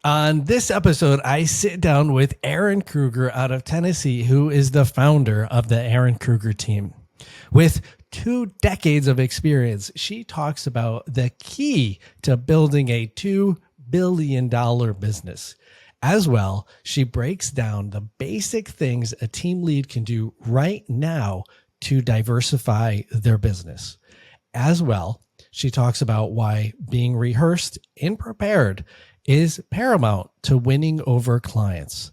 On this episode, I sit down with Erin Krueger out of Tennessee, who is the founder of the Erin Krueger Team. With 2 decades of experience, she talks about the key to building a $2 billion business. As well, she breaks down the basic things a team lead can do right now to diversify their business. As well, she talks about why being rehearsed and prepared is paramount to winning over clients,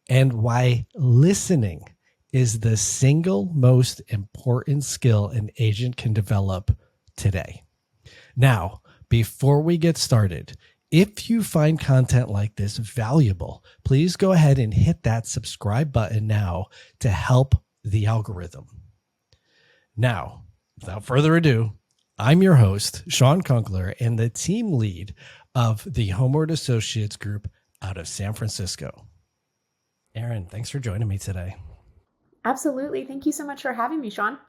and why listening is the single most important skill an agent can develop today. Now, before we get started, if you find content like this valuable, please go ahead and hit that subscribe button now to help the algorithm. Now, without further ado, I'm your host, Shawn Kunkler, and the team lead of the Homeward Associates Group out of San Francisco. Erin, thanks for joining me today. Absolutely. Thank you so much for having me, Shawn.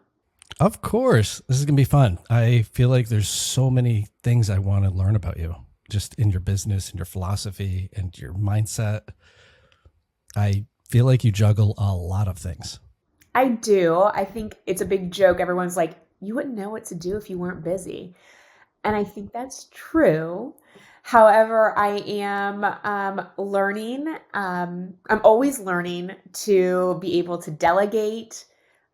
Of course. This is going to be fun. I feel like there's so many things I want to learn about you, just in your business and your philosophy and your mindset. I feel like you juggle a lot of things. I do. I think it's a big joke. Everyone's like, you wouldn't know what to do if you weren't busy. And I think that's true. However, I am learning. I'm always learning to be able to delegate,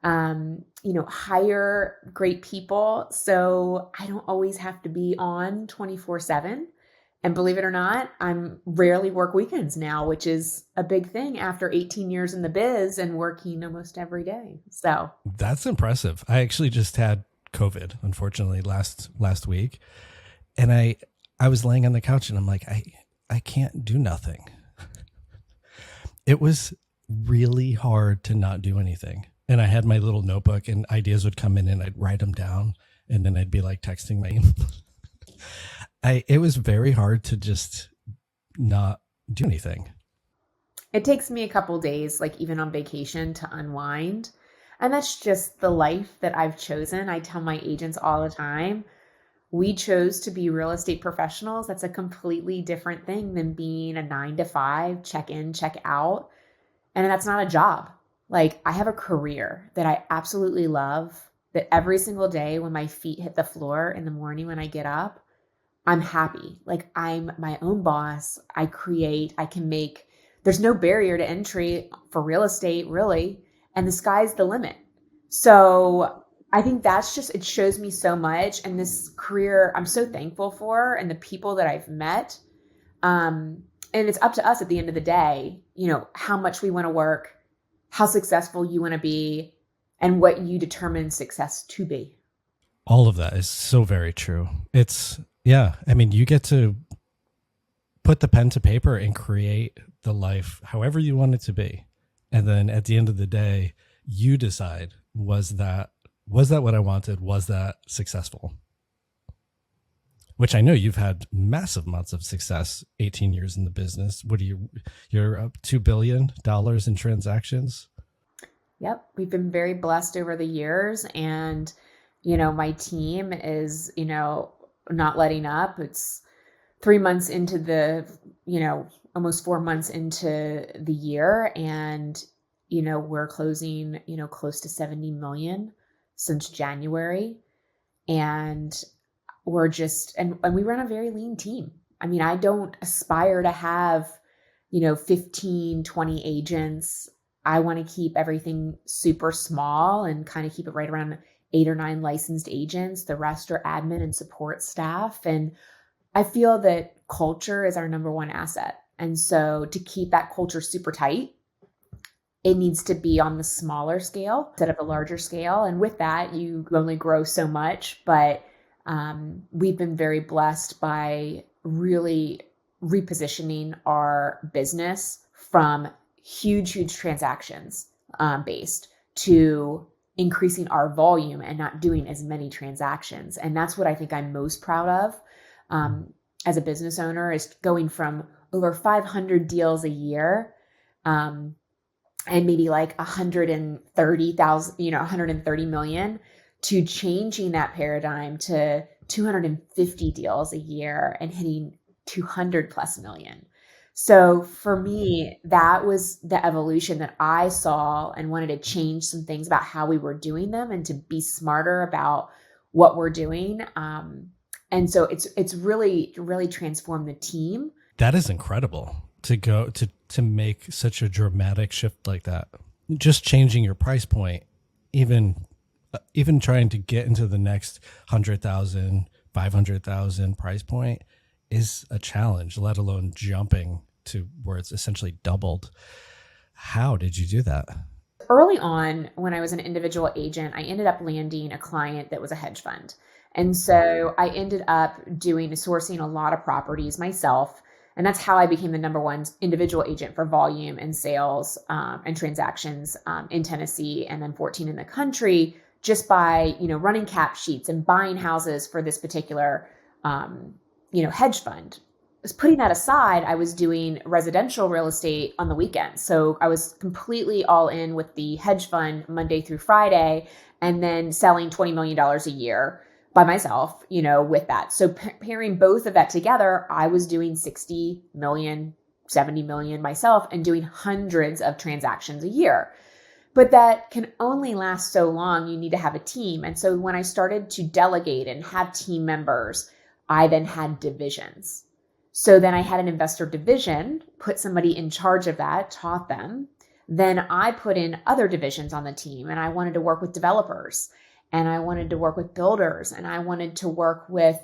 hire great people. So I don't always have to be on 24/7. And believe it or not, I'm rarely work weekends now, which is a big thing after 18 years in the biz and working almost every day. So that's impressive. I actually just had COVID, unfortunately, last week. And I was laying on the couch and I'm like, I can't do nothing. It was really hard to not do anything. And I had my little notebook and ideas would come in and I'd write them down. And then I'd be like texting my it was very hard to just not do anything. It takes me a couple days, like even on vacation, to unwind. And that's just the life that I've chosen. I tell my agents all the time, we chose to be real estate professionals. That's a completely different thing than being a 9-to-5, check in, check out. And that's not a job. Like, I have a career that I absolutely love, that every single day when my feet hit the floor in the morning when I get up, I'm happy. Like, I'm my own boss. I create, I can make, there's no barrier to entry for real estate, really. And the sky's the limit. So I think that's just, it shows me so much. And this career, I'm so thankful for, and the people that I've met. And it's up to us at the end of the day, how much we want to work, how successful you want to be, and what you determine success to be. All of that is so very true. You get to put the pen to paper and create the life however you want it to be. And then at the end of the day, you decide, was that what I wanted? Was that successful? Which I know you've had massive amounts of success, 18 years in the business. You're up $2 billion in transactions. Yep. We've been very blessed over the years. And, my team is, not letting up. It's 3 months into the, almost 4 months into the year. And, we're closing, close to 70 million since January. And we're just, and we run a very lean team. I mean, I don't aspire to have, 15, 20 agents. I want to keep everything super small and kind of keep it right around 8 or 9 licensed agents. The rest are admin and support staff. And I feel that culture is our number one asset. And so to keep that culture super tight, it needs to be on the smaller scale instead of a larger scale. And with that, you only grow so much. But we've been very blessed by really repositioning our business from huge transactions based to increasing our volume and not doing as many transactions. And that's what I think I'm most proud of as a business owner, is going from over 500 deals a year and maybe like 130,000, 130 million, to changing that paradigm to 250 deals a year and hitting 200 plus million. So for me, that was the evolution that I saw and wanted to change some things about how we were doing them and to be smarter about what we're doing. And so it's really transformed the team. That is incredible to go to make such a dramatic shift like that. Just changing your price point, even trying to get into the next 100,000, 500,000 price point is a challenge, let alone jumping to where it's essentially doubled. How did you do that? Early on, when I was an individual agent, I ended up landing a client that was a hedge fund. And so I ended up sourcing a lot of properties myself. And that's how I became the number one individual agent for volume and sales and transactions in Tennessee, and then 14 in the country, just by, running cap sheets and buying houses for this particular, hedge fund. Putting that aside, I was doing residential real estate on the weekends. So I was completely all in with the hedge fund Monday through Friday, and then selling $20 million a year by myself, with that. So pairing both of that together, I was doing 60 million, 70 million myself and doing hundreds of transactions a year. But that can only last so long. You need to have a team. And so when I started to delegate and have team members, I then had divisions. So then I had an investor division, put somebody in charge of that, taught them. Then I put in other divisions on the team, and I wanted to work with developers, and I wanted to work with builders, and I wanted to work with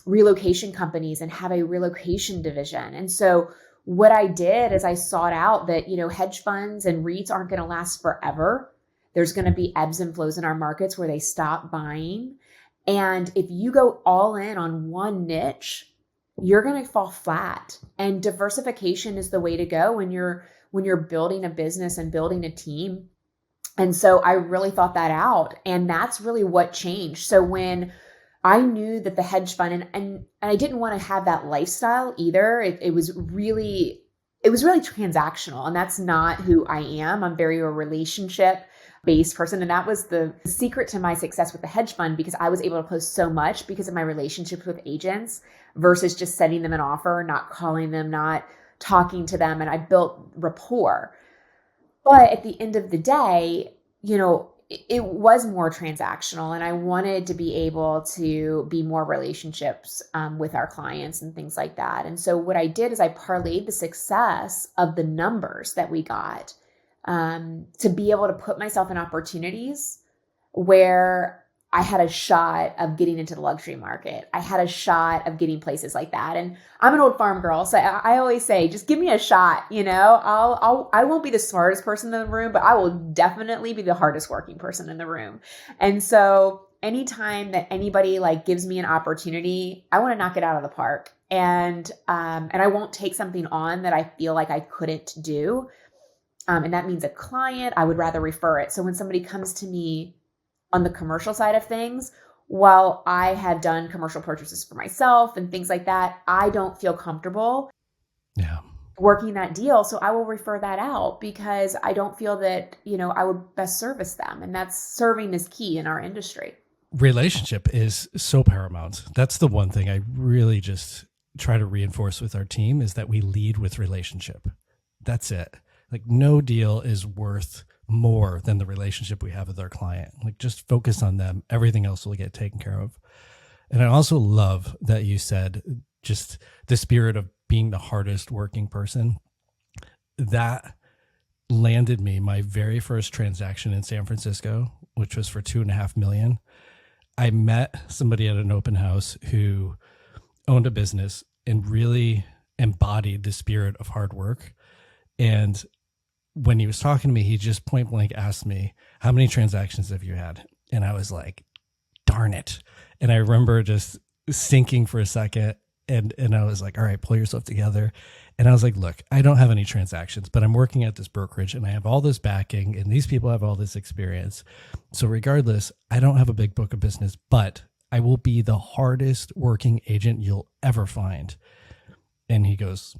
relocation companies and have a relocation division. And so what I did is I sought out that, hedge funds and REITs aren't going to last forever. There's going to be ebbs and flows in our markets where they stop buying. And if you go all in on one niche, you're going to fall flat. And diversification is the way to go when you're building a business and building a team. And so I really thought that out. And that's really what changed. So when I knew that the hedge fund, and I didn't want to have that lifestyle either. It was really transactional. And that's not who I am. I'm very a relationship based person. And that was the secret to my success with the hedge fund, because I was able to post so much because of my relationships with agents versus just sending them an offer, not calling them, not talking to them. And I built rapport. But at the end of the day, it was more transactional, and I wanted to be able to be more relationships with our clients and things like that. And so what I did is I parlayed the success of the numbers that we got to be able to put myself in opportunities where I had a shot of getting into the luxury market. I had a shot of getting places like that. And I'm an old farm girl, so I always say, just give me a shot. I won't be the smartest person in the room, but I will definitely be the hardest working person in the room. And so anytime that anybody gives me an opportunity, I want to knock it out of the park. And I won't take something on that I feel like I couldn't do. And that means a client, I would rather refer it. So when somebody comes to me on the commercial side of things, while I have done commercial purchases for myself and things like that, I don't feel comfortable working that deal. So I will refer that out because I don't feel that, I would best service them. And that's serving is key in our industry. Relationship is so paramount. That's the one thing I really just try to reinforce with our team, is that we lead with relationship. That's it. No deal is worth more than the relationship we have with our client. Just focus on them. Everything else will get taken care of. And I also love that you said just the spirit of being the hardest working person. That landed me my very first transaction in San Francisco, which was for $2.5 million. I met somebody at an open house who owned a business and really embodied the spirit of hard work. And when he was talking to me, he just point blank asked me, how many transactions have you had? And I was like, darn it. And I remember just sinking for a second. And I was like, all right, pull yourself together. And I was like, look, I don't have any transactions, but I'm working at this brokerage and I have all this backing and these people have all this experience. So regardless, I don't have a big book of business, but I will be the hardest working agent you'll ever find. And he goes,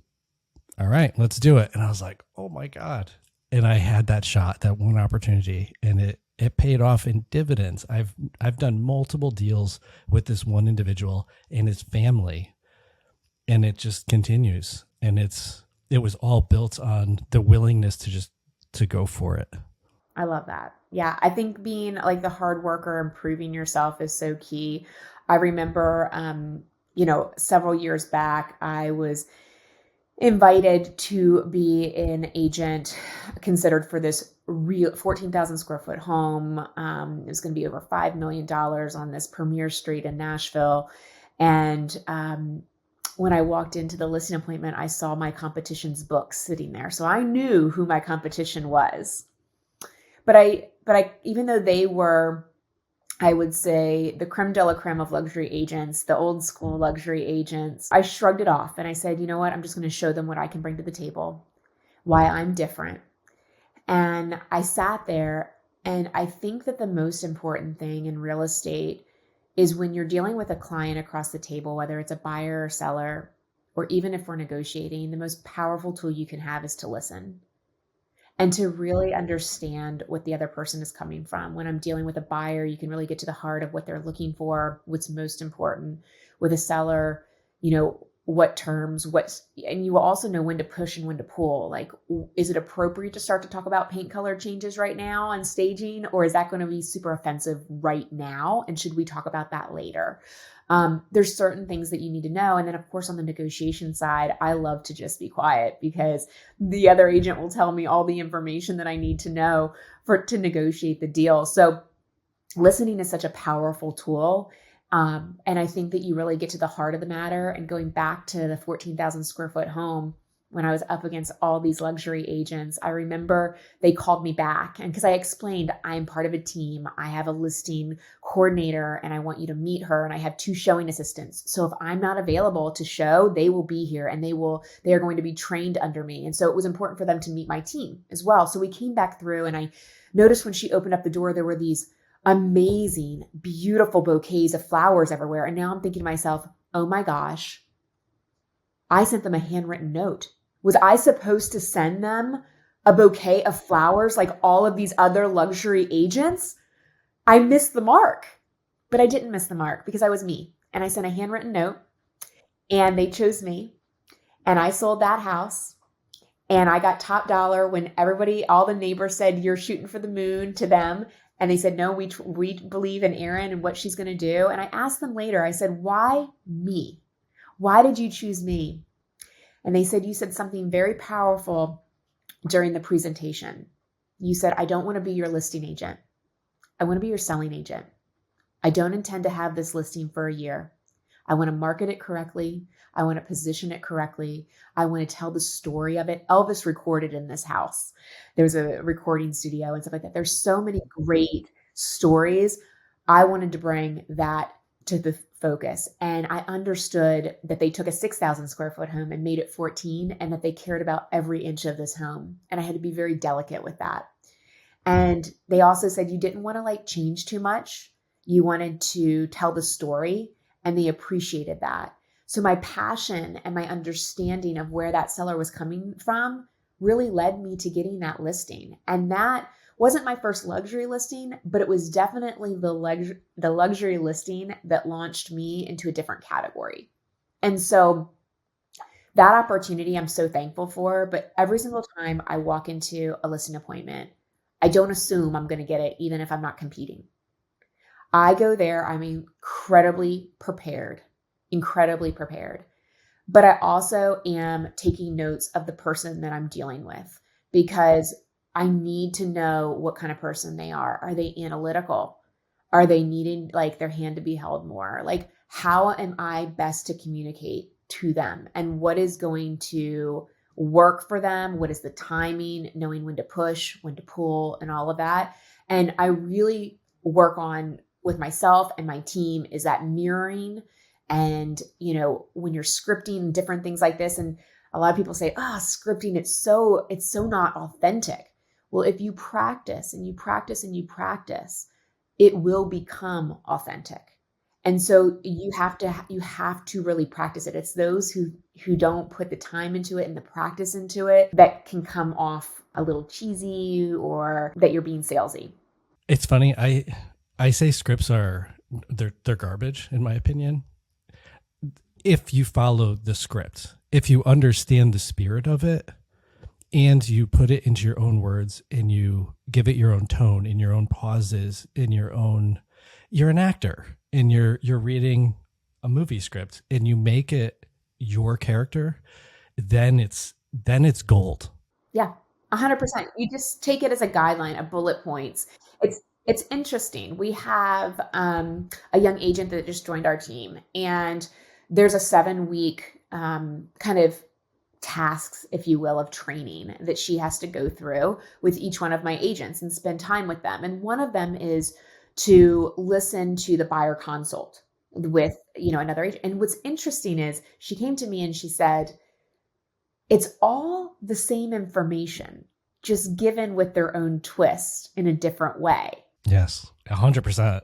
all right, let's do it. And I was like, oh my God. And I had that shot, that one opportunity, and it paid off in dividends. I've done multiple deals with this one individual and his family, and it just continues. And it was all built on the willingness to go for it. I love that. Yeah. I think being like the hard worker and proving yourself is so key. I remember, several years back, I was invited to be an agent considered for this real 14,000 square foot home. It was going to be over $5 million on this premier street in Nashville. And when I walked into the listing appointment, I saw my competition's book sitting there. So I knew who my competition was. But I, even though they were, I would say, the creme de la creme of luxury agents, the old school luxury agents, I shrugged it off and I said, you know what? I'm just going to show them what I can bring to the table, why I'm different. And I sat there, and I think that the most important thing in real estate is when you're dealing with a client across the table, whether it's a buyer or seller, or even if we're negotiating, the most powerful tool you can have is to listen. And to really understand what the other person is coming from. When I'm dealing with a buyer, you can really get to the heart of what they're looking for, what's most important. With a seller, what terms, and you will also know when to push and when to pull. Like, is it appropriate to start to talk about paint color changes right now and staging, or is that going to be super offensive right now? And should we talk about that later? There's certain things that you need to know. And then of course, on the negotiation side, I love to just be quiet because the other agent will tell me all the information that I need to know to negotiate the deal. So listening is such a powerful tool. And I think that you really get to the heart of the matter. And going back to the 14,000 square foot home, when I was up against all these luxury agents, I remember they called me back. And because I explained, I'm part of a team, I have a listing coordinator and I want you to meet her. And I have 2 showing assistants. So if I'm not available to show, they will be here and they are going to be trained under me. And so it was important for them to meet my team as well. So we came back through, and I noticed when she opened up the door, there were these amazing, beautiful bouquets of flowers everywhere. And now I'm thinking to myself, oh my gosh, I sent them a handwritten note. Was I supposed to send them a bouquet of flowers like all of these other luxury agents? I missed the mark, but I didn't miss the mark because I was me. And I sent a handwritten note, and they chose me, and I sold that house, and I got top dollar when all the neighbors said, you're shooting for the moon to them. And they said, no, we believe in Erin and what she's going to do. And I asked them later, I said, why me? Why did you choose me? And they said, you said something very powerful during the presentation. You said, I don't want to be your listing agent. I want to be your selling agent. I don't intend to have this listing for a year. I want to market it correctly. I want to position it correctly. I want to tell the story of it. Elvis recorded in this house. There's a recording studio and stuff like that. There's so many great stories. I wanted to bring that to the focus. And I understood that they took a 6,000 square foot home and made it 14, and that they cared about every inch of this home. And I had to be very delicate with that. And they also said you didn't want to change too much. You wanted to tell the story, and they appreciated that. So my passion and my understanding of where that seller was coming from really led me to getting that listing. And that wasn't my first luxury listing, but it was definitely the luxury listing that launched me into a different category. And so that opportunity I'm so thankful for. But every single time I walk into a listing appointment, I don't assume I'm going to get it, even if I'm not competing. I go there, I'm incredibly prepared. But I also am taking notes of the person that I'm dealing with, because I need to know what kind of person they are. Are they analytical? Are they needing their hand to be held more? How am I best to communicate to them, and what is going to work for them? What is the timing, knowing when to push, when to pull, and all of that. And I really work on with myself and my team is that mirroring. And, when you're scripting different things like this, and a lot of people say, scripting, it's so not authentic. Well, if you practice and you practice and you practice, it will become authentic. And so you have to really practice it. It's those who don't put the time into it and the practice into it that can come off a little cheesy, or that you're being salesy. It's funny. I say scripts they're garbage, in my opinion. if you follow the script, if you understand the spirit of it, and you put it into your own words and you give it your own tone in your own pauses, you're an actor and you're reading a movie script and you make it your character, then it's gold. Yeah, 100%. You just take it as a guideline, a bullet points. It's interesting. We have a young agent that just joined our team, and there's a 7-week kind of tasks, if you will, of training that she has to go through with each one of my agents and spend time with them. And one of them is to listen to the buyer consult with, another agent. And what's interesting is she came to me and she said, it's all the same information, just given with their own twist in a different way. Yes, 100%.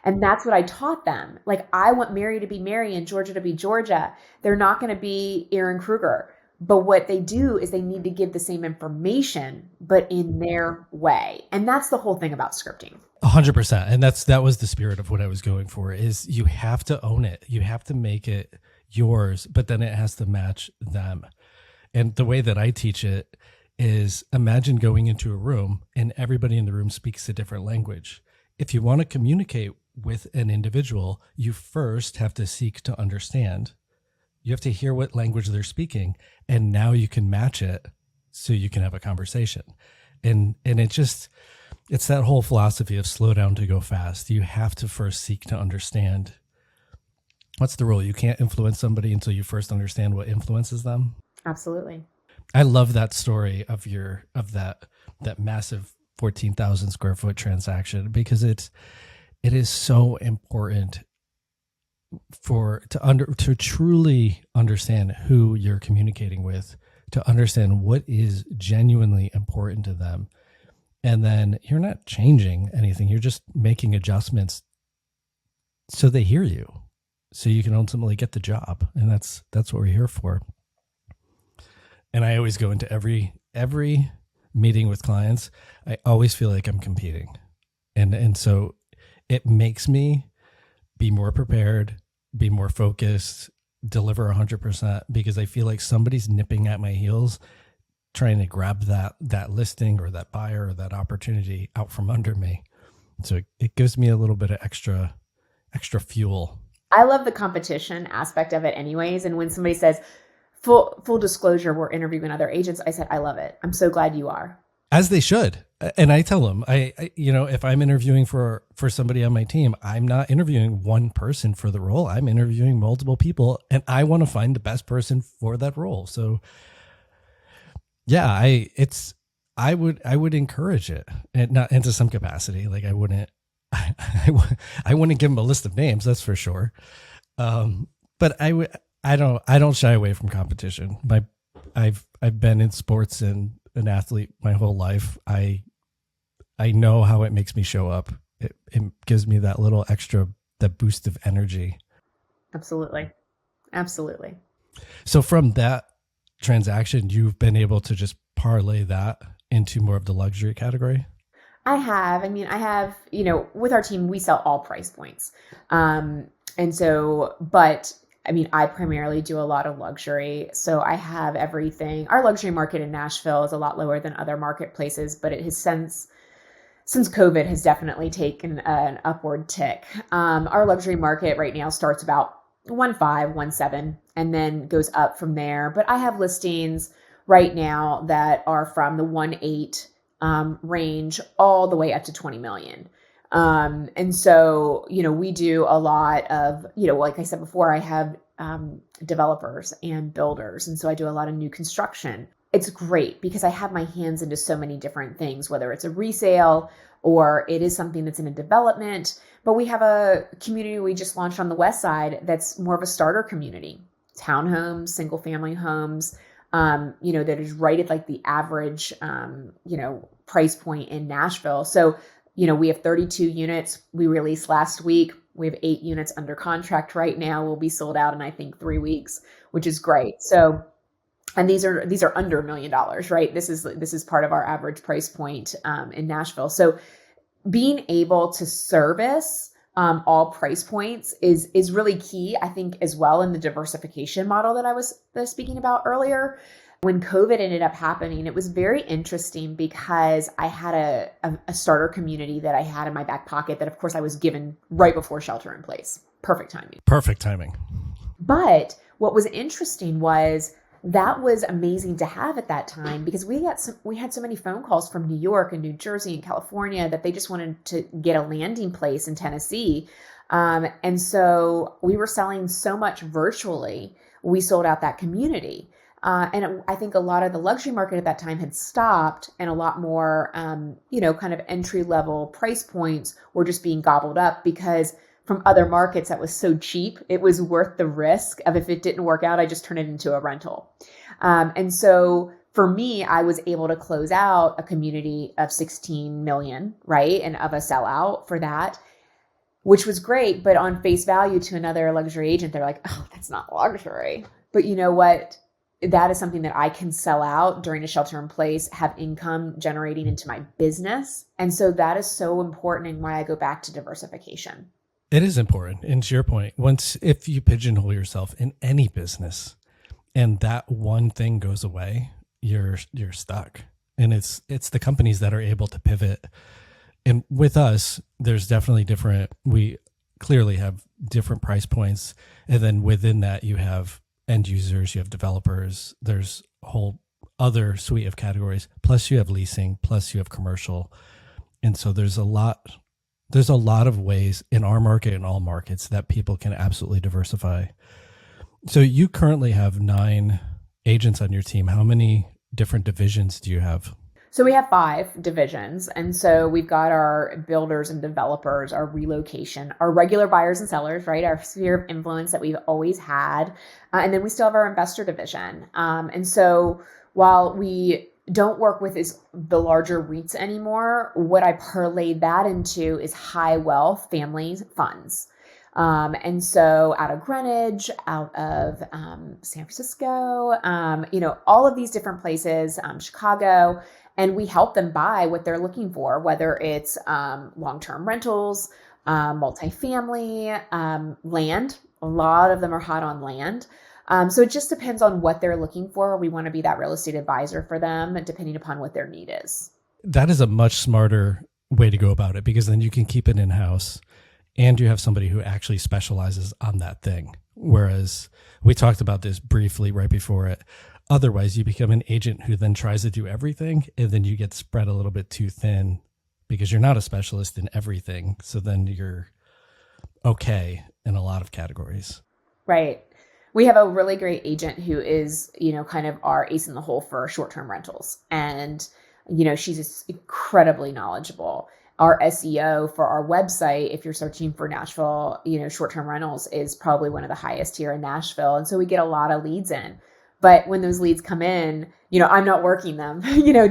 And that's what I taught them. Like, I want Mary to be Mary and Georgia to be Georgia. They're not going to be Erin Krueger. But what they do is they need to give the same information, but in their way. And that's the whole thing about scripting. 100%. And that was the spirit of what I was going for, is you have to own it. You have to make it yours, but then it has to match them. And the way that I teach it is, imagine going into a room and everybody in the room speaks a different language. If you want to communicate with an individual, you first have to seek to understand. You have to hear what language they're speaking, and now you can match it so you can have a conversation. And it's that whole philosophy of slow down to go fast. You have to first seek to understand. What's the rule? You can't influence somebody until you first understand what influences them. Absolutely. I love that story of that massive 14,000 square foot transaction, because it is so important to truly understand who you're communicating with, to understand what is genuinely important to them. And then you're not changing anything. You're just making adjustments so they hear you, so you can ultimately get the job. And that's what we're here for. And I always go into every meeting with clients. I always feel like I'm competing. And so it makes me be more prepared, be more focused, deliver 100%, because I feel like somebody's nipping at my heels, trying to grab that listing or that buyer or that opportunity out from under me. So it gives me a little bit of extra fuel. I love the competition aspect of it anyways. And when somebody says, full disclosure, we're interviewing other agents, I said, I love it. I'm so glad you are. As they should. And I tell them, I if I'm interviewing for somebody on my team, I'm not interviewing one person for the role. I'm interviewing multiple people, and I want to find the best person for that role. So yeah, I would encourage it, and not into some capacity. Like I wouldn't give them a list of names, that's for sure. But I don't shy away from competition. I've been in sports and an athlete my whole life. I know how it makes me show up. It gives me that little extra, that boost of energy. Absolutely. Absolutely. So from that transaction, you've been able to just parlay that into more of the luxury category? I have. With our team, we sell all price points. I primarily do a lot of luxury. So I have everything. Our luxury market in Nashville is a lot lower than other marketplaces, but it has since COVID has definitely taken an upward tick. Our luxury market right now starts about 1.5, 1.7, and then goes up from there. But I have listings right now that are from the 1.8 range all the way up to 20 million. And so, we do a lot of, like I said before, I have developers and builders. And so I do a lot of new construction. It's great because I have my hands into so many different things, whether it's a resale or it is something that's in a development. But we have a community we just launched on the west side that's more of a starter community, townhomes, single family homes, that is right at like the average, price point in Nashville. So we have 32 units we released last week. We have 8 units under contract right now. We'll be sold out in, I think, 3 weeks, which is great. So, and these are under $1 million, right? This is part of our average price point in Nashville. So being able to service all price points is really key, I think, as well in the diversification model that I was speaking about earlier. When COVID ended up happening, it was very interesting because I had a starter community that I had in my back pocket that, of course, I was given right before shelter in place. Perfect timing. Perfect timing. But what was interesting was that was amazing to have at that time because we had so many phone calls from New York and New Jersey and California that they just wanted to get a landing place in Tennessee. And so we were selling so much virtually, we sold out that community. And I think a lot of the luxury market at that time had stopped and a lot more, kind of entry level price points were just being gobbled up because from other markets that was so cheap, it was worth the risk of if it didn't work out, I just turn it into a rental. And so for me, I was able to close out a community of 16 million, right? And of a sellout for that, which was great. But on face value to another luxury agent, they're like, oh, that's not luxury. But you know what? That is something that I can sell out during a shelter in place, have income generating into my business. And so that is so important and why I go back to diversification. It is important. And to your point, if you pigeonhole yourself in any business and that one thing goes away, you're stuck. And it's the companies that are able to pivot. And with us, there's definitely we clearly have different price points. And then within that, you have end users, you have developers, there's a whole other suite of categories. Plus you have leasing, plus you have commercial. And so there's a lot of ways in our market and all markets that people can absolutely diversify. So you currently have 9 agents on your team. How many different divisions do you have? So we have 5 divisions. And so we've got our builders and developers, our relocation, our regular buyers and sellers, right? Our sphere of influence that we've always had. And then we still have our investor division. And so while we don't work with the larger REITs anymore, what I parlayed that into is high wealth family funds. And so out of Greenwich, out of San Francisco, all of these different places, Chicago, and we help them buy what they're looking for, whether it's long-term rentals, multifamily, land. A lot of them are hot on land. So it just depends on what they're looking for. We want to be that real estate advisor for them, depending upon what their need is. That is a much smarter way to go about it because then you can keep it in-house and you have somebody who actually specializes on that thing. Whereas we talked about this briefly right before it. Otherwise, you become an agent who then tries to do everything, and then you get spread a little bit too thin because you're not a specialist in everything. So then you're okay in a lot of categories. Right. We have a really great agent who is, kind of our ace in the hole for short-term rentals. And, she's just incredibly knowledgeable. Our SEO for our website, if you're searching for Nashville, short-term rentals is probably one of the highest here in Nashville. And so we get a lot of leads in. But when those leads come in, I'm not working them.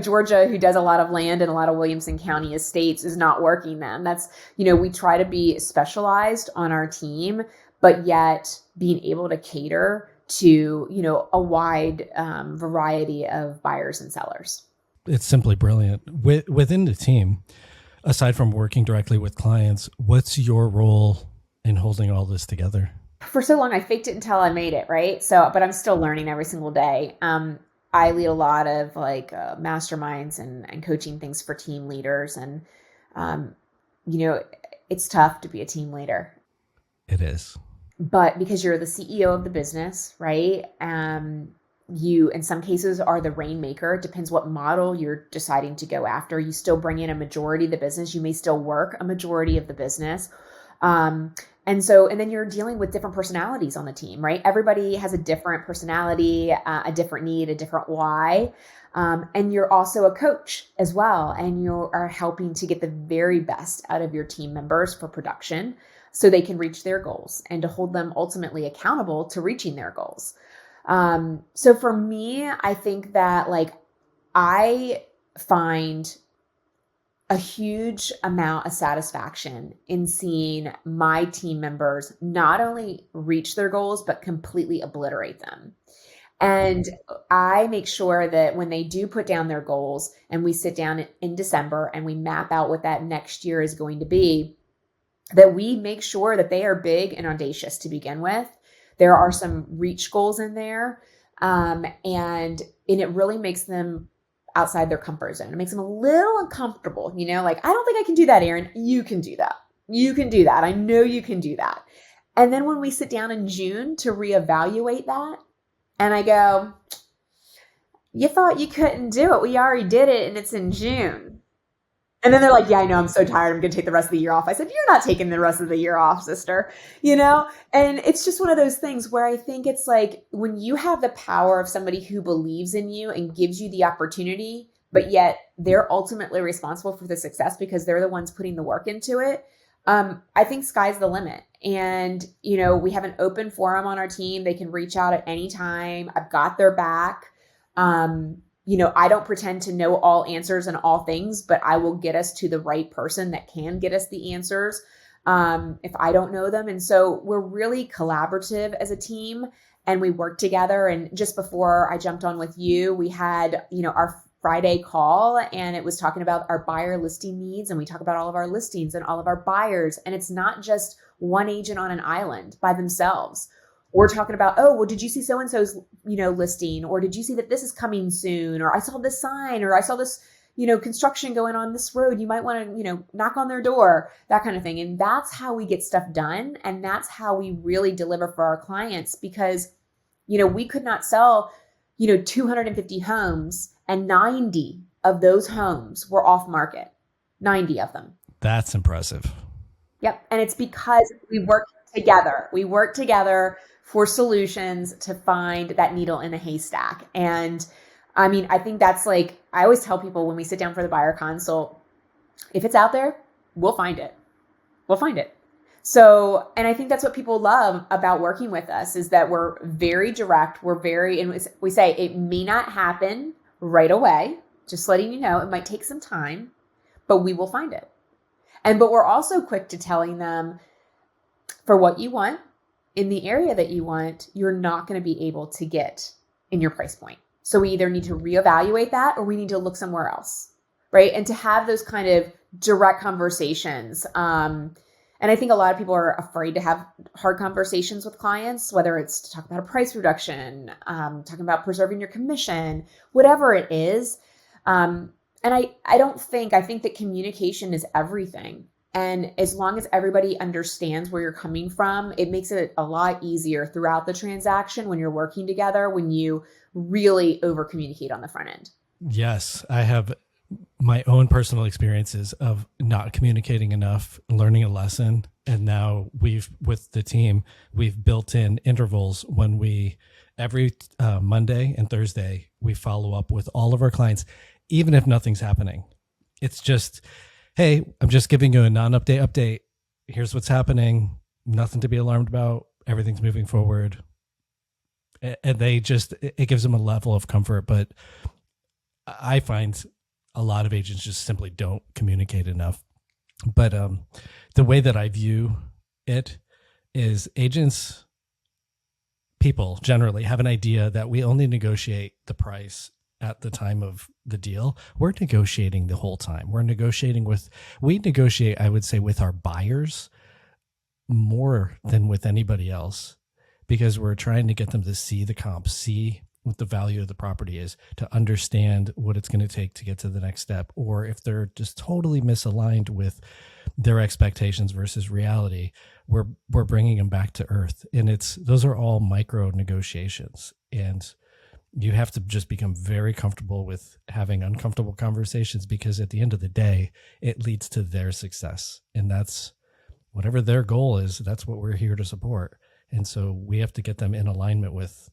Georgia, who does a lot of land and a lot of Williamson County estates, is not working them. That's, we try to be specialized on our team, but yet being able to cater to, a wide variety of buyers and sellers. It's simply brilliant. Within the team, aside from working directly with clients, what's your role in holding all this together? For so long, I faked it until I made it, right? So, but I'm still learning every single day. I lead a lot of masterminds and coaching things for team leaders. And, it's tough to be a team leader. It is. But because you're the CEO of the business, right? You, in some cases, are the rainmaker. It depends what model you're deciding to go after. You still bring in a majority of the business. You may still work a majority of the business. And then you're dealing with different personalities on the team, right? Everybody has a different personality, a different need, a different why. And you're also a coach as well. And you are helping to get the very best out of your team members for production so they can reach their goals and to hold them ultimately accountable to reaching their goals. So for me, I think that I find a huge amount of satisfaction in seeing my team members not only reach their goals, but completely obliterate them. And I make sure that when they do put down their goals and we sit down in December and we map out what that next year is going to be, that we make sure that they are big and audacious to begin with. There are some reach goals in there. And it really makes them outside their comfort zone. It makes them a little uncomfortable, like, I don't think I can do that, Erin. You can do that. You can do that. I know you can do that. And then when we sit down in June to reevaluate that, and I go, you thought you couldn't do it. We already did it, and it's in June. And then they're like, yeah, I know, I'm so tired. I'm going to take the rest of the year off. I said, you're not taking the rest of the year off, sister, And it's just one of those things where I think it's like when you have the power of somebody who believes in you and gives you the opportunity, but yet they're ultimately responsible for the success because they're the ones putting the work into it. I think sky's the limit. And, we have an open forum on our team. They can reach out at any time. I've got their back. I don't pretend to know all answers and all things, but I will get us to the right person that can get us the answers if I don't know them. And so we're really collaborative as a team and we work together. And just before I jumped on with you, we had, our Friday call and it was talking about our buyer listing needs. And we talk about all of our listings and all of our buyers. And it's not just one agent on an island by themselves. We're talking about, oh, well, did you see so-and-so's, listing? Or did you see that this is coming soon? Or I saw this sign, or I saw this, construction going on this road. You might want to, knock on their door, that kind of thing. And that's how we get stuff done. And that's how we really deliver for our clients because, we could not sell, 250 homes and 90 of those homes were off market, 90 of them. That's impressive. Yep. And it's because we work together. We work together for solutions to find that needle in a haystack. And I mean, I think that's like, I always tell people when we sit down for the buyer consult, if it's out there, we'll find it. We'll find it. So, and I think that's what people love about working with us is that we're very direct. And we say it may not happen right away, just letting you know, it might take some time, but we will find it. But we're also quick to telling them for what you want in the area that you want, you're not going to be able to get in your price point. So we either need to reevaluate that or we need to look somewhere else, right? And to have those kind of direct conversations. And I think a lot of people are afraid to have hard conversations with clients, whether it's to talk about a price reduction, talking about preserving your commission, whatever it is. And I think that communication is everything. And as long as everybody understands where you're coming from, it makes it a lot easier throughout the transaction when you're working together, when you really over communicate on the front end. Yes, I have my own personal experiences of not communicating enough, learning a lesson. And now with the team, we've built in intervals when every Monday and Thursday, we follow up with all of our clients, even if nothing's happening. It's just, hey, I'm just giving you a non-update update. Here's what's happening. Nothing to be alarmed about. Everything's moving forward. And it gives them a level of comfort. But I find a lot of agents just simply don't communicate enough. But the way that I view it is people generally have an idea that we only negotiate the price at the time of the deal. We're negotiating the whole time. We negotiate, I would say, with our buyers more than with anybody else because we're trying to get them to see the comp, see what the value of the property is, to understand what it's going to take to get to the next step. Or if they're just totally misaligned with their expectations versus reality, we're bringing them back to earth. And those are all micro negotiations. And you have to just become very comfortable with having uncomfortable conversations because at the end of the day, it leads to their success. And that's whatever their goal is, that's what we're here to support. And so we have to get them in alignment with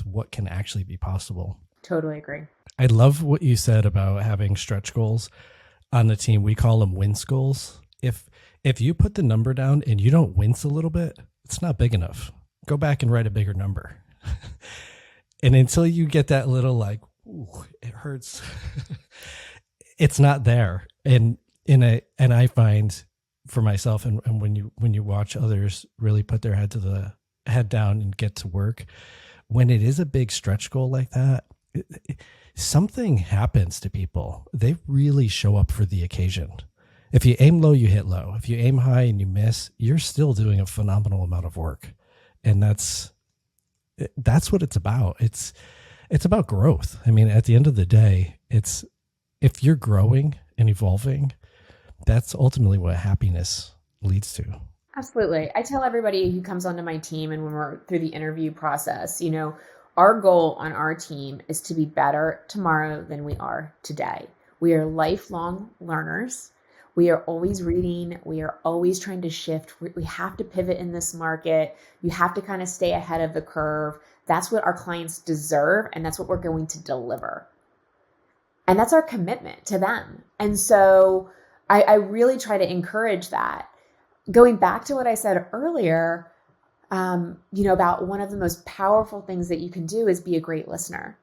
what can actually be possible. Totally agree. I love what you said about having stretch goals on the team. We call them wince goals. If you put the number down and you don't wince a little bit, it's not big enough. Go back and write a bigger number. And until you get that little like, ooh, it hurts, it's not there. And I find for myself, and when you watch others really put their head down and get to work, when it is a big stretch goal like that, something happens to people. They really show up for the occasion. If you aim low, you hit low. If you aim high and you miss, you're still doing a phenomenal amount of work. And that's what it's about. It's about growth. I mean, at the end of the day, it's if you're growing and evolving, that's ultimately what happiness leads to. Absolutely. I tell everybody who comes onto my team and when we're through the interview process, our goal on our team is to be better tomorrow than we are today. We are lifelong learners. We are always reading. We are always trying to shift. We have to pivot in this market. You have to kind of stay ahead of the curve. That's what our clients deserve, and that's what we're going to deliver. And that's our commitment to them. And so I really try to encourage that. Going back to what I said earlier, about one of the most powerful things that you can do is be a great listener.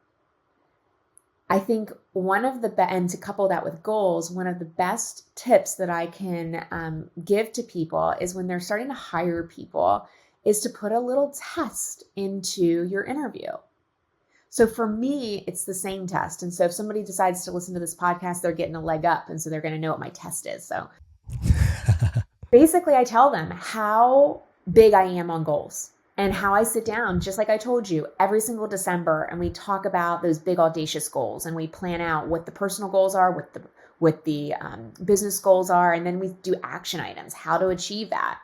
I think and to couple that with goals, one of the best tips that I can give to people is when they're starting to hire people is to put a little test into your interview. So for me, it's the same test. And so if somebody decides to listen to this podcast, they're getting a leg up. And so they're going to know what my test is. So basically, I tell them how big I am on goals and how I sit down, just like I told you, every single December, and we talk about those big audacious goals, and we plan out what the personal goals are, what the business goals are, and then we do action items, how to achieve that.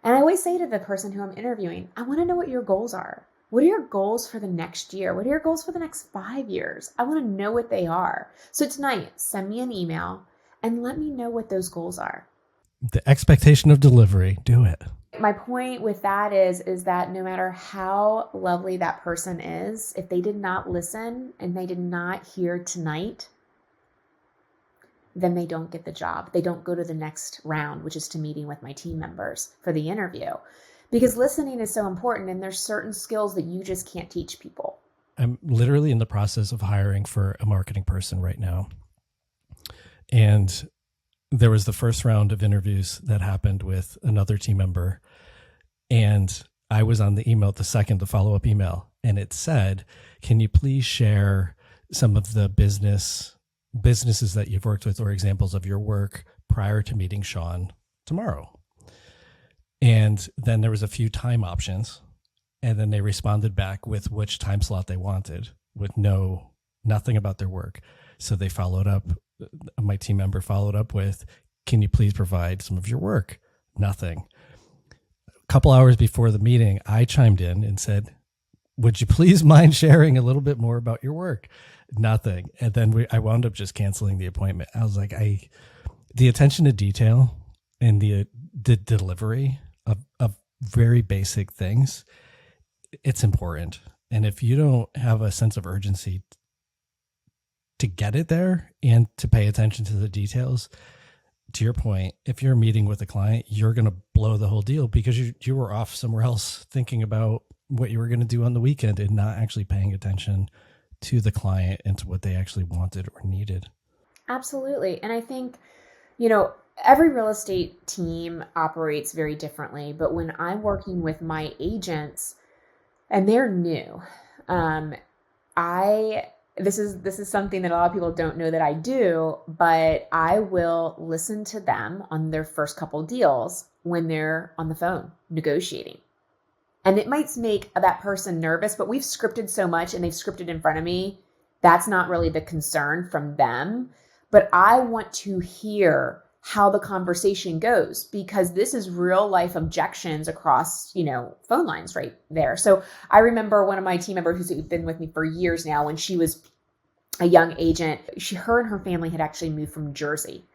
And I always say to the person who I'm interviewing, I want to know what your goals are. What are your goals for the next year? What are your goals for the next 5 years? I want to know what they are. So tonight, send me an email and let me know what those goals are. The expectation of delivery, do it. My point with that is that no matter how lovely that person is, if they did not listen and they did not hear tonight, then they don't get the job. They don't go to the next round, which is to meeting with my team members for the interview. Because listening is so important, and there's certain skills that you just can't teach people. I'm literally in the process of hiring for a marketing person right now. And there was the first round of interviews that happened with another team member. And I was on the follow-up email, and it said, can you please share some of the businesses that you've worked with or examples of your work prior to meeting Shawn tomorrow? And then there was a few time options, and then they responded back with which time slot they wanted with nothing about their work. So they followed up. My team member followed up with, can you please provide some of your work? Nothing. A couple hours before the meeting, I chimed in and said, would you please mind sharing a little bit more about your work? Nothing. And then I wound up just canceling the appointment. I was like, the attention to detail and the delivery of very basic things, it's important. And if you don't have a sense of urgency to get it there and to pay attention to the details, to your point, if you're meeting with a client, you're going to blow the whole deal because you were off somewhere else thinking about what you were going to do on the weekend and not actually paying attention to the client and to what they actually wanted or needed. Absolutely. And I think, every real estate team operates very differently, but when I'm working with my agents and they're new, this is something that a lot of people don't know that I do, but I will listen to them on their first couple deals when they're on the phone negotiating. And it might make that person nervous, but we've scripted so much and they've scripted in front of me. That's not really the concern from them, but I want to hear how the conversation goes because this is real life objections across, phone lines right there. So I remember one of my team members who's been with me for years now, when she was a young agent, her and her family had actually moved from Jersey.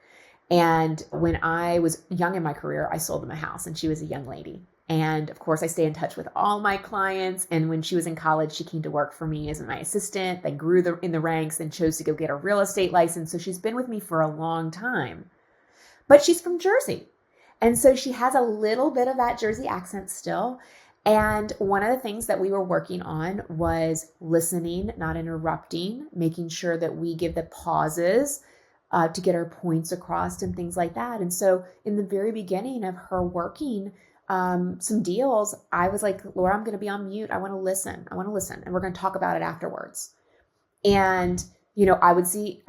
And when I was young in my career, I sold them a house and she was a young lady. And of course, I stay in touch with all my clients. And when she was in college, she came to work for me as my assistant, then grew in the ranks, then chose to go get a real estate license. So she's been with me for a long time. But she's from Jersey. And so she has a little bit of that Jersey accent still. And one of the things that we were working on was listening, not interrupting, making sure that we give the pauses to get our points across and things like that. And so in the very beginning of her working some deals, I was like, Laura, I'm going to be on mute. I want to listen. And we're going to talk about it afterwards. And I would see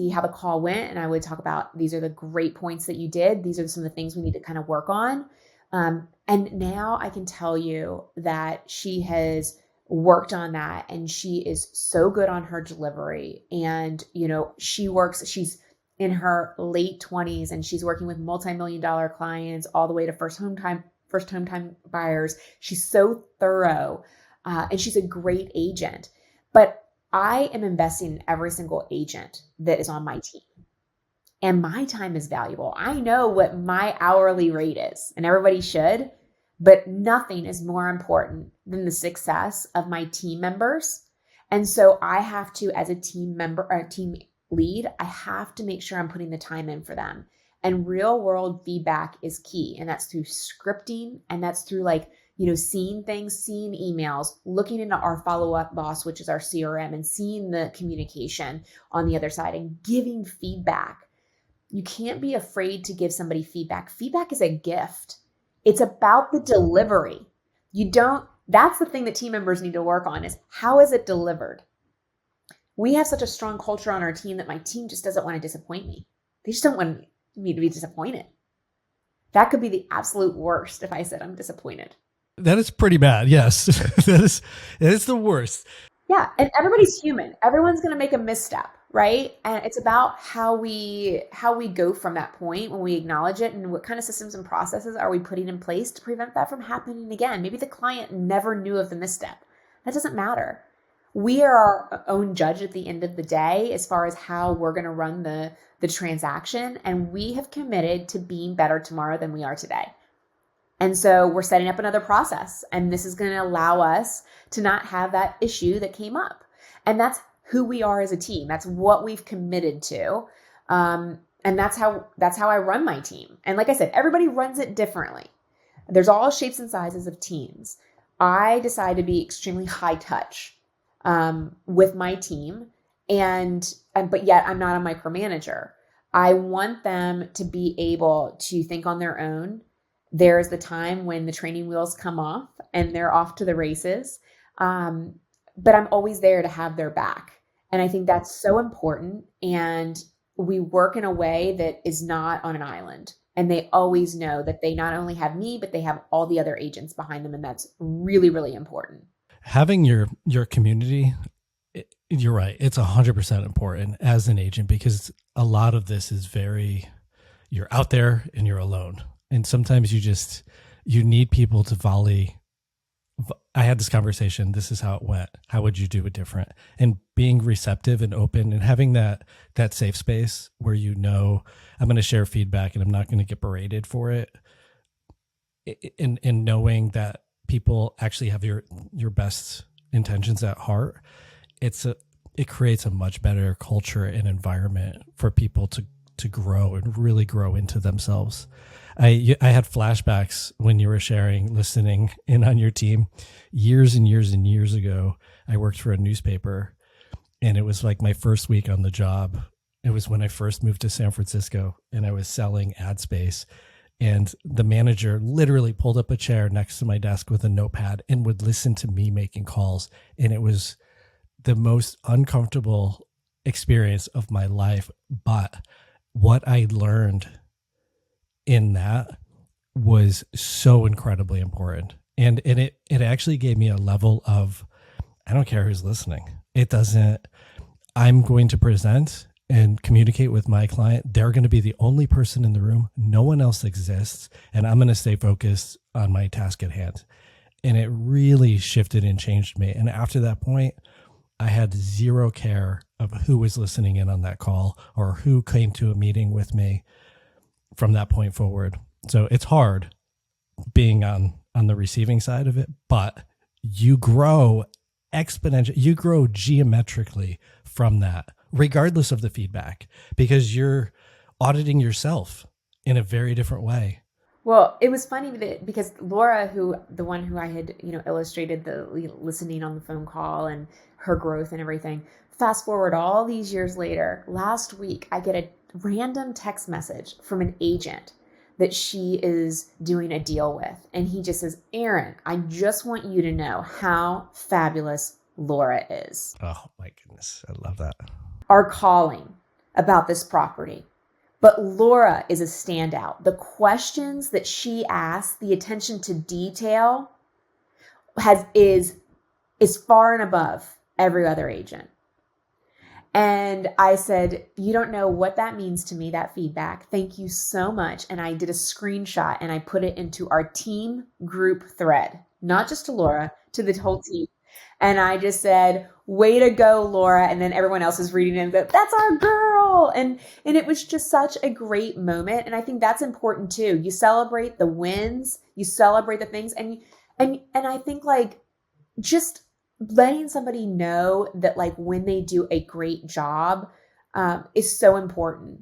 how the call went, and I would talk about, these are the great points that you did. These are some of the things we need to kind of work on. And now I can tell you that she has worked on that, and she is so good on her delivery. And, she's in her late 20s, and she's working with multi-million-dollar clients all the way to first home time buyers. She's so thorough, and she's a great agent. But I am investing in every single agent that is on my team. And my time is valuable. I know what my hourly rate is, and everybody should, but nothing is more important than the success of my team members. And so I have to, as a team member or a team lead, I have to make sure I'm putting the time in for them. And real world feedback is key. And that's through scripting, and that's through seeing things, seeing emails, looking into our follow-up boss, which is our CRM, and seeing the communication on the other side and giving feedback. You can't be afraid to give somebody feedback. Feedback is a gift. It's about the delivery. That's the thing that team members need to work on, is how is it delivered? We have such a strong culture on our team that my team just doesn't want to disappoint me. They just don't want me to be disappointed. That could be the absolute worst if I said I'm disappointed. That is pretty bad. Yes. that is the worst. Yeah. And everybody's human. Everyone's going to make a misstep, right? And it's about how we go from that point when we acknowledge it, and what kind of systems and processes are we putting in place to prevent that from happening again. Maybe the client never knew of the misstep. That doesn't matter. We are our own judge at the end of the day as far as how we're going to run the transaction. And we have committed to being better tomorrow than we are today. And so we're setting up another process, and this is going to allow us to not have that issue that came up. And that's who we are as a team. That's what we've committed to. And that's how I run my team. And like I said, everybody runs it differently. There's all shapes and sizes of teams. I decide to be extremely high touch with my team, but yet I'm not a micromanager. I want them to be able to think on their own. There's the time when the training wheels come off and they're off to the races. But I'm always there to have their back. And I think that's so important. And we work in a way that is not on an island. And they always know that they not only have me, but they have all the other agents behind them. And that's really, really important. Having your community, you're right. It's 100% important as an agent, because a lot of this is you're out there and you're alone. And sometimes you need people to volley. I had this conversation. This is how it went. How would you do it different? And being receptive and open, and having that safe space where I'm going to share feedback and I'm not going to get berated for it. And knowing that people actually have your best intentions at heart, it creates a much better culture and environment for people to grow and really grow into themselves. I had flashbacks when you were listening in on your team years and years and years ago. I worked for a newspaper, and it was like my first week on the job. It was when I first moved to San Francisco, and I was selling ad space. And the manager literally pulled up a chair next to my desk with a notepad and would listen to me making calls. And it was the most uncomfortable experience of my life. But what I learned in that was so incredibly important. And it actually gave me a level of, I don't care who's listening. I'm going to present and communicate with my client. They're going to be the only person in the room. No one else exists. And I'm going to stay focused on my task at hand. And it really shifted and changed me. And after that point, I had zero care of who was listening in on that call or who came to a meeting with me from that point forward. So it's hard being on the receiving side of it, but you grow exponentially, you grow geometrically from that, regardless of the feedback, because you're auditing yourself in a very different way. Well, it was funny because Laura, the one who I had, illustrated the listening on the phone call and her growth and everything, fast forward all these years later, last week, I get a random text message from an agent that she is doing a deal with. And he just says, "Erin, I just want you to know how fabulous Laura is." Oh my goodness. I love that. are calling about this property. But Laura is a standout. The questions that she asks, the attention to detail is far and above every other agent. And I said, you don't know what that means to me, that feedback. Thank you so much. And I did a screenshot and I put it into our team group thread, not just to Laura, to the whole team. And I just said, way to go, Laura. And then everyone else is reading it and go, that's our girl. And it was just such a great moment. And I think that's important too. You celebrate the wins, you celebrate the things. And I think like just letting somebody know that like when they do a great job is so important,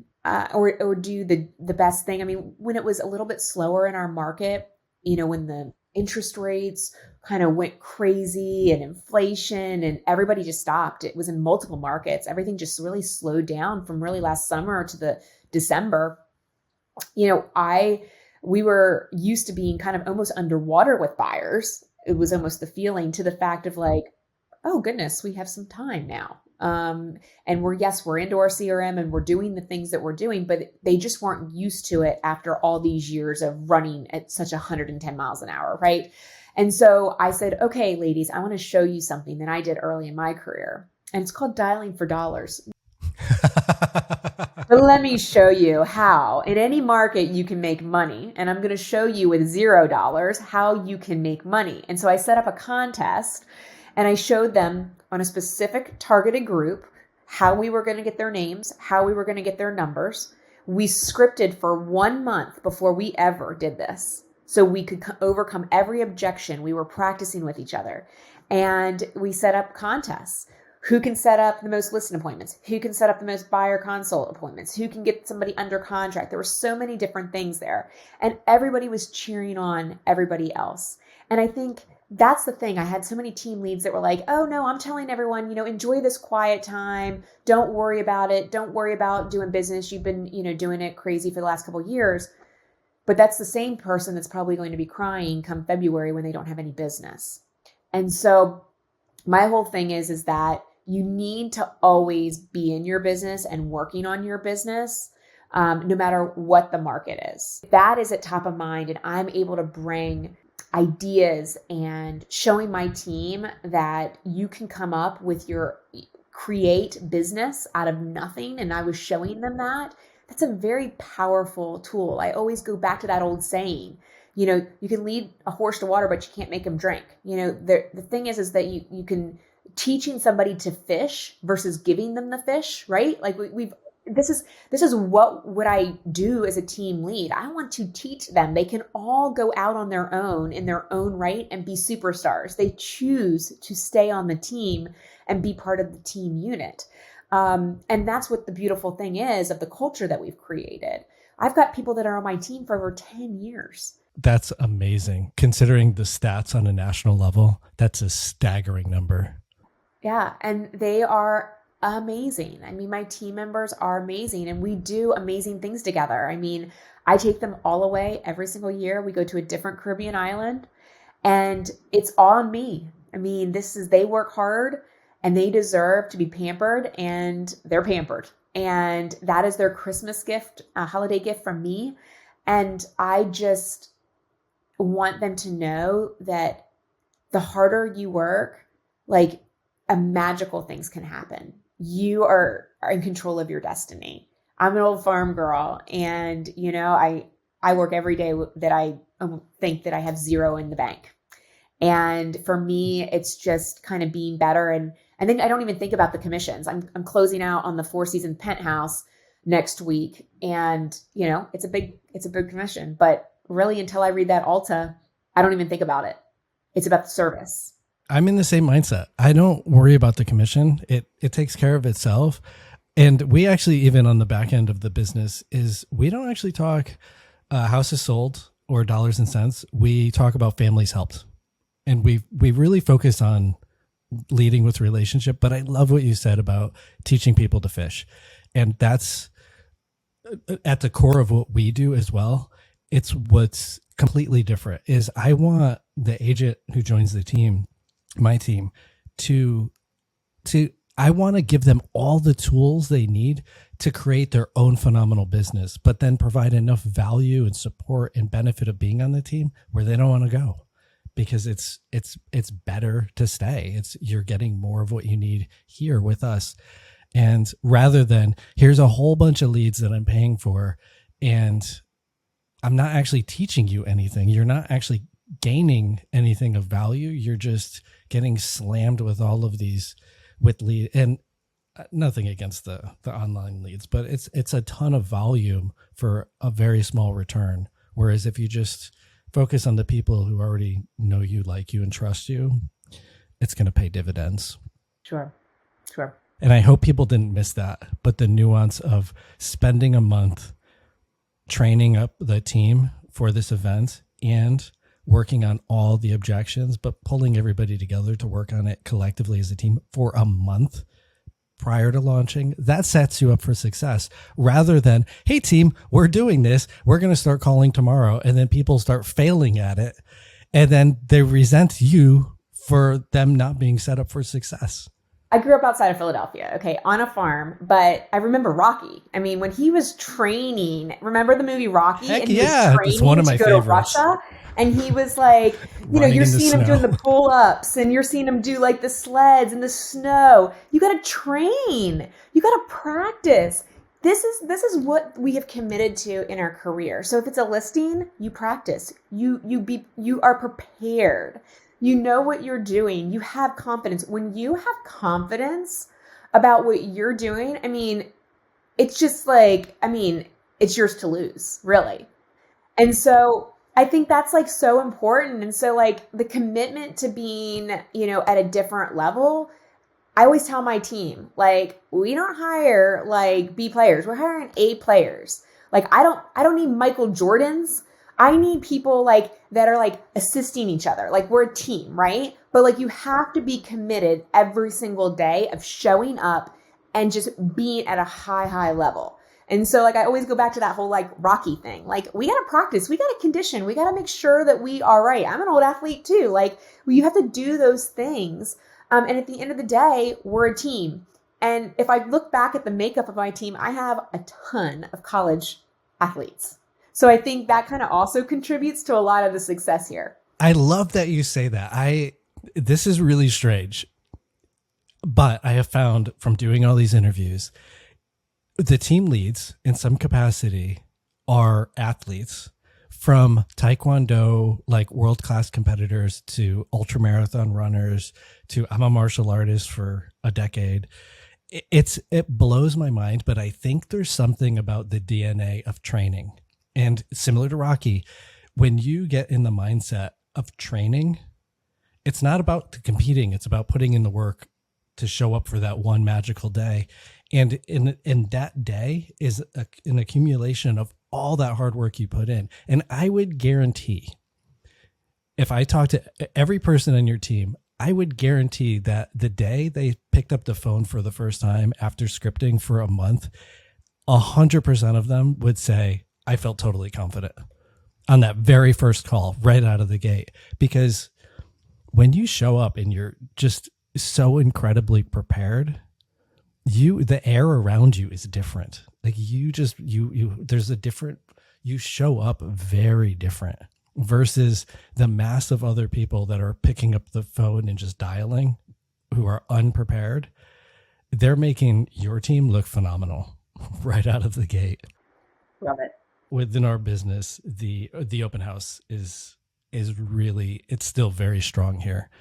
or do the best thing. I mean, when it was a little bit slower in our market, when the interest rates kind of went crazy and inflation and everybody just stopped. It was in multiple markets. Everything just really slowed down from really last summer to the December. We were used to being kind of almost underwater with buyers. It was almost the feeling, to the fact of like, oh goodness, we have some time now. And we're into our CRM and we're doing the things that we're doing, but they just weren't used to it after all these years of running at such 110 miles an hour. Right. And so I said, okay, ladies, I want to show you something that I did early in my career, and it's called dialing for dollars. But let me show you how in any market you can make money. And I'm going to show you with $0 how you can make money. And so I set up a contest and I showed them on a specific targeted group how we were going to get their names, how we were going to get their numbers. We scripted for 1 month before we ever did this, so we could overcome every objection. We were practicing with each other, and we set up contests. Who can set up the most listing appointments? Who can set up the most buyer consult appointments? Who can get somebody under contract? There were so many different things there, and everybody was cheering on everybody else. And I think that's the thing. I had so many team leads that were like, oh no, I'm telling everyone, enjoy this quiet time. Don't worry about it. Don't worry about doing business. You've been, doing it crazy for the last couple of years. But that's the same person that's probably going to be crying come February when they don't have any business. And so my whole thing is that you need to always be in your business and working on your business, no matter what the market is. That is at top of mind, and I'm able to bring ideas and showing my team that you can come up with your create business out of nothing. And I was showing them that. That's a very powerful tool. I always go back to that old saying, you can lead a horse to water, but you can't make him drink. The thing is that you can teaching somebody to fish versus giving them the fish, right? Like this is what would I do as a team lead. I want to teach them. They can all go out on their own in their own right and be superstars. They choose to stay on the team and be part of the team unit. And that's what the beautiful thing is of the culture that we've created. I've got people that are on my team for over 10 years. That's amazing. Considering the stats on a national level, that's a staggering number. Yeah. And they are amazing. I mean, my team members are amazing and we do amazing things together. I mean, I take them all away every single year. We go to a different Caribbean island and it's all on me. I mean, they work hard and they deserve to be pampered, and they're pampered. And that is their Christmas gift, a holiday gift from me. And I just want them to know that the harder you work, like magical things can happen. You are in control of your destiny. I'm an old farm girl, and I work every day that I think that I have zero in the bank. And for me, it's just kind of being better. And then I don't even think about the commissions. I'm closing out on the 4-season penthouse next week, and it's a big commission. But really, until I read that Alta, I don't even think about it. It's about the service. I'm in the same mindset. I don't worry about the commission. It takes care of itself. And we actually, even on the back end of the business, is we don't actually talk houses sold or dollars and cents. We talk about families helped. And we really focus on leading with relationship. But I love what you said about teaching people to fish. And that's at the core of what we do as well. It's what's completely different is I want the agent who joins the team, my team, to I want to give them all the tools they need to create their own phenomenal business, but then provide enough value and support and benefit of being on the team where they don't want to go, because it's better to stay. You're getting more of what you need here with us. And rather than, here's a whole bunch of leads that I'm paying for, and I'm not actually teaching you anything. You're not actually gaining anything of value. You're just getting slammed with all of these with lead, and nothing against the online leads, but it's a ton of volume for a very small return. Whereas if you just focus on the people who already know you, like you, and trust you, it's going to pay dividends. Sure. And I hope people didn't miss that, but the nuance of spending a month training up the team for this event and working on all the objections, but pulling everybody together to work on it collectively as a team for a month prior to launching, that sets you up for success, rather than, hey team, we're doing this, we're going to start calling tomorrow. And then people start failing at it. And then they resent you for them not being set up for success. I grew up outside of Philadelphia, okay, on a farm, but I remember Rocky. I mean, when he was training, remember the movie Rocky? Heck and he yeah, was it's one of my to go favorites. to Russia, and he was like, you know, you're seeing him doing the pull-ups, and you're seeing him do like the sleds in the snow. You got to train. You got to practice. This is what we have committed to in our career. So if it's a listing, you practice. You are prepared. You know what you're doing. You have confidence. When you have confidence about what you're doing, I mean, it's just like, I mean, it's yours to lose, really. And so I think that's like so important. And so like the commitment to being, you know, at a different level, I always tell my team, like, we don't hire like B players. We're hiring A players. Like, I don't need Michael Jordans. I need people like that are like assisting each other. Like, we're a team, right? But like, you have to be committed every single day of showing up and just being at a high level. And so like, I always go back to that whole like Rocky thing. Like, we got to practice, we got to condition, we got to make sure that we are right. I'm an old athlete too. Like, you have to do those things. And at the end of the day, we're a team. And if I look back at the makeup of my team, I have a ton of college athletes. So I think that kind of also contributes to a lot of the success here. I love that you say that. This is really strange, but I have found from doing all these interviews, the team leads in some capacity are athletes, from Taekwondo, like world-class competitors, to ultramarathon runners, to I'm a martial artist for a decade. It blows my mind, but I think there's something about the DNA of training. And similar to Rocky, when you get in the mindset of training, it's not about competing. It's about putting in the work to show up for that one magical day. And in that day is an accumulation of all that hard work you put in. And I would guarantee, if I talk to every person on your team, I would guarantee that the day they picked up the phone for the first time after scripting for a month, 100% of them would say, I felt totally confident on that very first call right out of the gate. Because when you show up and you're just so incredibly prepared, the air around you is different. Like you show up very different versus the mass of other people that are picking up the phone and just dialing, who are unprepared. They're making your team look phenomenal right out of the gate. Love it. Within our business, the open house is really, it's still very strong here.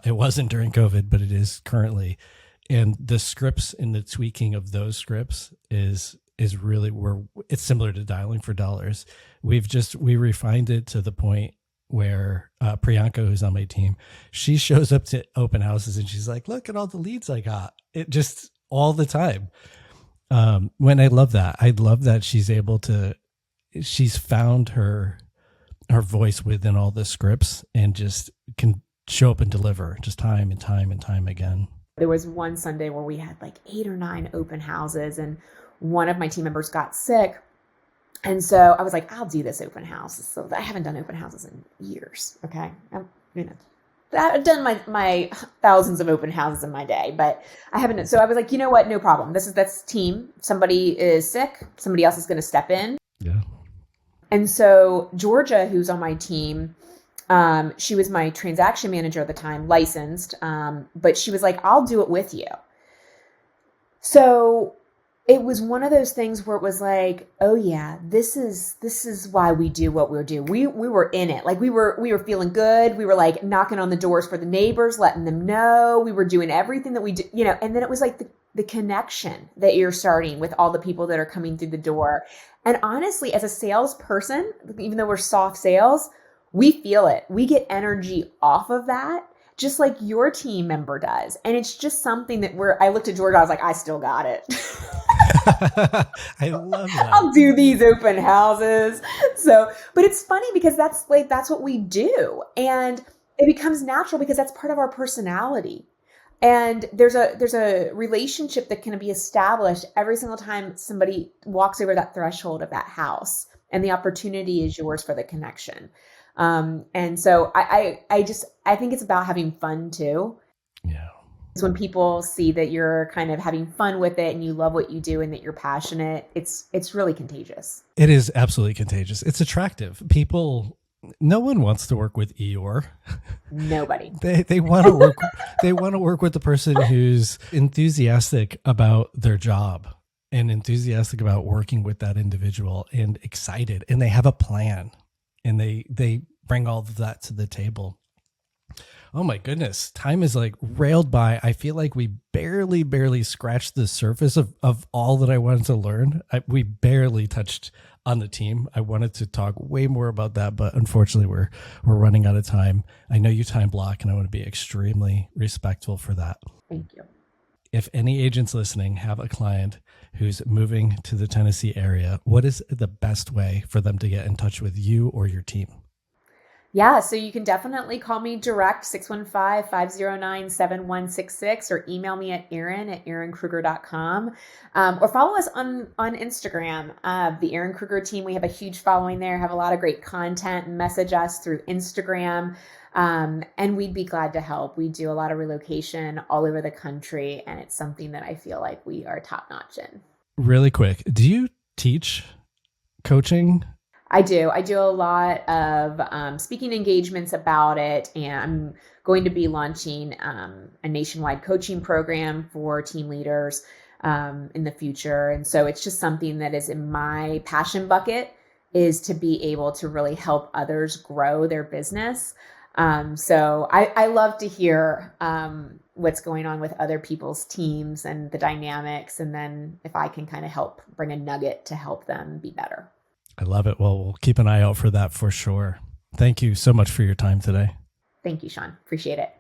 It wasn't during COVID, but it is currently. And the scripts and the tweaking of those scripts is really it's similar to dialing for dollars. We refined it to the point where Priyanka, who's on my team, she shows up to open houses and she's like, look at all the leads I got. It just all the time. When I love that she's found her voice within all the scripts and just can show up and deliver just time and time and time again. There was one Sunday where we had like 8 or 9 open houses, and one of my team members got sick. And so I was like, I'll do this open house. So I haven't done open houses in years. Okay. I've done my thousands of open houses in my day, but I haven't. So I was like, you know what? No problem. That's team. Somebody is sick. Somebody else is going to step in. Yeah. And so Georgia, who's on my team, she was my transaction manager at the time, licensed. But she was like, I'll do it with you. So it was one of those things where it was like, oh yeah, this is why we do what we do. We were in it. Like we were feeling good. We were like knocking on the doors for the neighbors, letting them know. We were doing everything that we do, and then it was like the connection that you're starting with all the people that are coming through the door. And honestly, as a salesperson, even though we're soft sales, we feel it. We get energy off of that, just like your team member does. And it's just something that I looked at Georgia, I was like, I still got it. I love that. I'll do these open houses. So, but it's funny because that's what we do. And it becomes natural because that's part of our personality. And there's a relationship that can be established every single time somebody walks over that threshold of that house, and the opportunity is yours for the connection. And so I think it's about having fun too. Yeah. It's when people see that you're kind of having fun with it and you love what you do and that you're passionate, it's really contagious. It is absolutely contagious. It's attractive. No one wants to work with Eeyore. Nobody. They want to work. They want to work with the person who's enthusiastic about their job and enthusiastic about working with that individual and excited, and they have a plan, and they bring all of that to the table. Oh my goodness, time is like railed by. I feel like we barely scratched the surface of all that I wanted to learn. We barely touched on the team. I wanted to talk way more about that, but unfortunately we're running out of time. I know you time block, and I want to be extremely respectful for that. Thank you. If any agents listening have a client who's moving to the Tennessee area, what is the best way for them to get in touch with you or your team? Yeah, so you can definitely call me direct, 615-509-7166, or email me at erinkrueger.com, or follow us on Instagram, the Erin Krueger Team. We have a huge following there, have a lot of great content. Message us through Instagram, and we'd be glad to help. We do a lot of relocation all over the country, and it's something that I feel like we are top-notch in. Really quick, do you teach coaching? I do. I do a lot of speaking engagements about it, and I'm going to be launching a nationwide coaching program for team leaders in the future. And so it's just something that is in my passion bucket, is to be able to really help others grow their business. So I love to hear what's going on with other people's teams and the dynamics, and then if I can kind of help bring a nugget to help them be better. I love it. Well, we'll keep an eye out for that for sure. Thank you so much for your time today. Thank you, Shawn. Appreciate it.